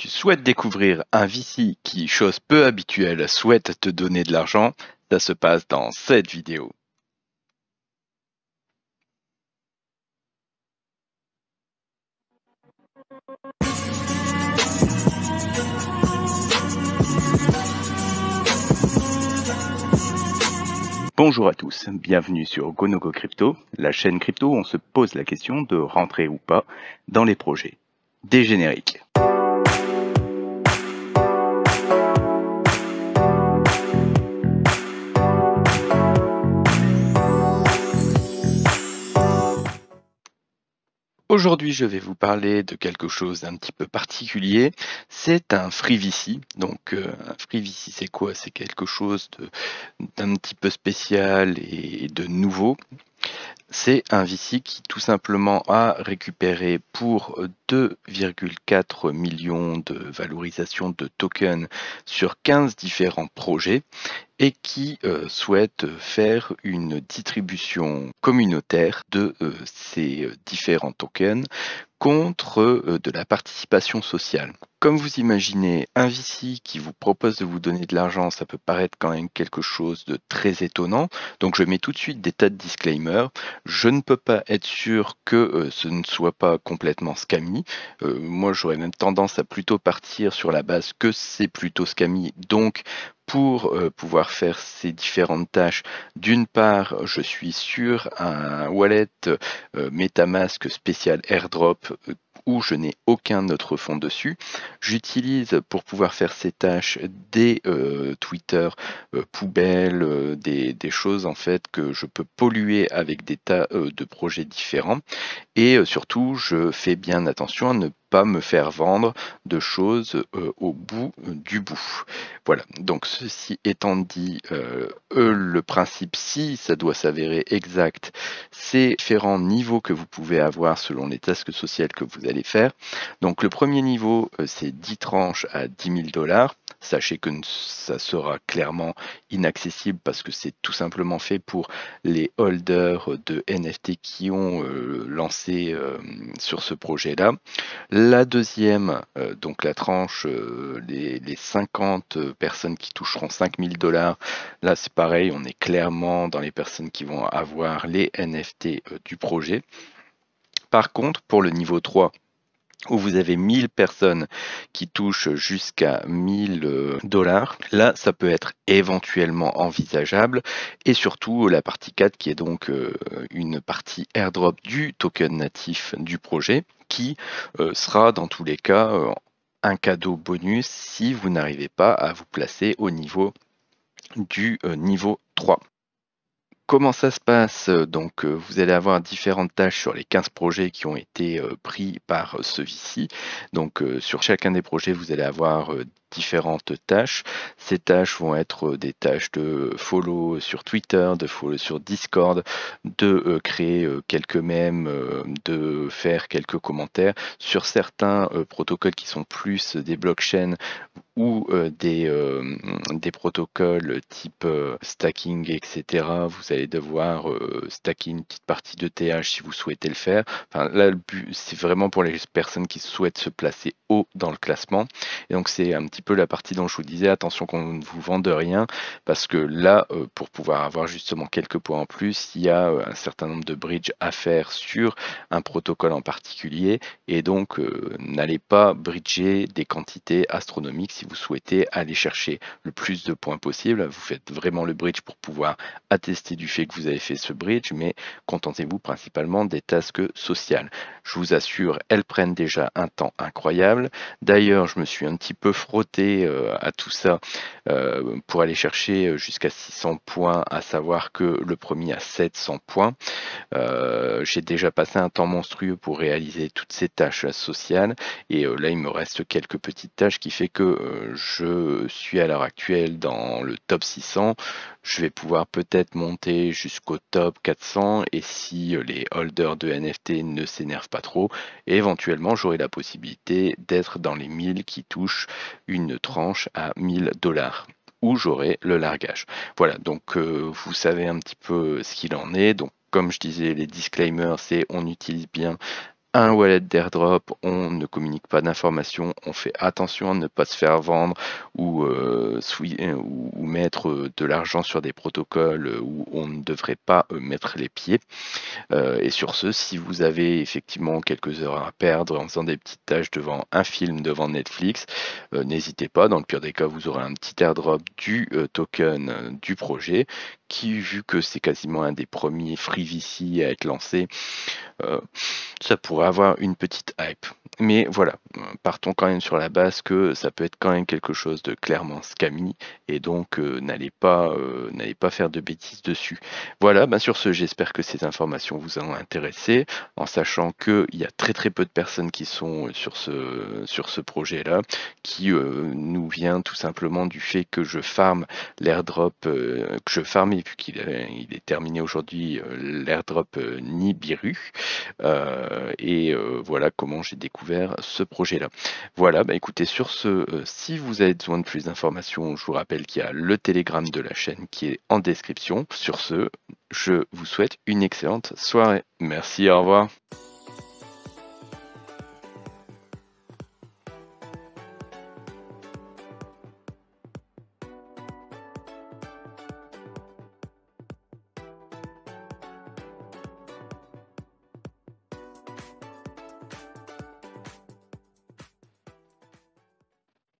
Tu souhaites découvrir un VC qui, chose peu habituelle, souhaite te donner de l'argent? Ça se passe dans cette vidéo. Bonjour à tous, bienvenue sur GoNoGo Crypto, la chaîne crypto où on se pose la question de rentrer ou pas dans les projets. Des génériques. Aujourd'hui, je vais vous parler de quelque chose d'un petit peu particulier. C'est un free VC. Donc, un free VC, c'est quoi? C'est quelque chose d'un petit peu spécial et de nouveau. C'est un VC qui tout simplement a récupéré pour 2,4 millions de valorisation de tokens sur 15 différents projets et qui souhaite faire une distribution communautaire de ces différents tokens contre de la participation sociale. Comme vous imaginez, un VC qui vous propose de vous donner de l'argent, ça peut paraître quand même quelque chose de très étonnant. Donc je mets tout de suite des tas de disclaimers. Je ne peux pas être sûr que ce ne soit pas complètement scammy. Moi, j'aurais même tendance à plutôt partir sur la base que c'est plutôt scammy. Donc, pour pouvoir faire ces différentes tâches, d'une part, je suis sur un wallet MetaMask spécial airdrop où je n'ai aucun autre fonds dessus. J'utilise pour pouvoir faire ces tâches des Twitter poubelles, des choses en fait que je peux polluer avec des tas de projets différents. Et surtout, je fais bien attention à ne pas me faire vendre de choses au bout du bout. Voilà, donc ceci étant dit, le principe, si ça doit s'avérer exact, c'est différents niveaux que vous pouvez avoir selon les tasks sociales que vous allez faire. Donc le premier niveau, c'est 10 tranches à 10 000 $. Sachez que ça sera clairement inaccessible parce que c'est tout simplement fait pour les holders de NFT qui ont lancé sur ce projet-là. La deuxième, donc la tranche, les 50 personnes qui toucheront 5 000 $, là c'est pareil, on est clairement dans les personnes qui vont avoir les NFT du projet. Par contre, pour le niveau 3, où vous avez 1000 personnes qui touchent jusqu'à 1000 $, là, ça peut être éventuellement envisageable. Et surtout, la partie 4, qui est donc une partie airdrop du token natif du projet, qui sera dans tous les cas un cadeau bonus si vous n'arrivez pas à vous placer au niveau du niveau 3. Comment ça se passe? Donc, vous allez avoir différentes tâches sur les 15 projets qui ont été pris par ce VC. Donc, sur chacun des projets, vous allez avoir différentes tâches. Ces tâches vont être des tâches de follow sur Twitter, de follow sur Discord, de créer quelques mèmes, de faire quelques commentaires. Sur certains protocoles qui sont plus des blockchains ou des protocoles type stacking, etc. Vous allez devoir stacker une petite partie de TH si vous souhaitez le faire. Enfin, là, le but, c'est vraiment pour les personnes qui souhaitent se placer haut dans le classement. Et donc, c'est un petit peu la partie dont je vous disais, attention qu'on ne vous vende rien, parce que là, pour pouvoir avoir justement quelques points en plus, il y a un certain nombre de bridges à faire sur un protocole en particulier. Et donc, n'allez pas bridger des quantités astronomiques si vous souhaitez aller chercher le plus de points possible. Vous faites vraiment le bridge pour pouvoir attester du fait que vous avez fait ce bridge, mais contentez-vous principalement des tasks sociales. Je vous assure, elles prennent déjà un temps incroyable. D'ailleurs, je me suis un petit peu frotté à tout ça pour aller chercher jusqu'à 600 points, à savoir que le premier a 700 points. J'ai déjà passé un temps monstrueux pour réaliser toutes ces tâches sociales et là il me reste quelques petites tâches qui fait que je suis à l'heure actuelle dans le top 600. Je vais pouvoir peut-être monter jusqu'au top 400 et si les holders de NFT ne s'énervent pas trop, éventuellement j'aurai la possibilité d'être dans les 1000 qui touchent une tranche à 1000 $, où j'aurai le largage. Voilà, donc vous savez un petit peu ce qu'il en est. Donc comme je disais, les disclaimers, c'est on utilise bien un wallet d'airdrop, on ne communique pas d'informations, on fait attention à ne pas se faire vendre ou, ou mettre de l'argent sur des protocoles où on ne devrait pas mettre les pieds. Et sur ce, si vous avez effectivement quelques heures à perdre en faisant des petites tâches devant un film, devant Netflix, n'hésitez pas, dans le pire des cas, vous aurez un petit airdrop du token du projet, qui, vu que c'est quasiment un des premiers FreeVC à être lancé, euh, ça pourrait avoir une petite hype. Mais voilà, partons quand même sur la base que ça peut être quand même quelque chose de clairement scammy, et donc n'allez pas faire de bêtises dessus. Voilà, sur ce, j'espère que ces informations vous ont intéressé, en sachant qu'il y a très très peu de personnes qui sont sur ce projet-là, qui nous vient tout simplement du fait que je farme l'airdrop, que je farmais, vu il est terminé aujourd'hui, l'airdrop Nibiru. Voilà comment j'ai découvert ce projet-là. Voilà, écoutez, sur ce, si vous avez besoin de plus d'informations, je vous rappelle qu'il y a le Telegram de la chaîne qui est en description. Sur ce, je vous souhaite une excellente soirée. Merci, au revoir.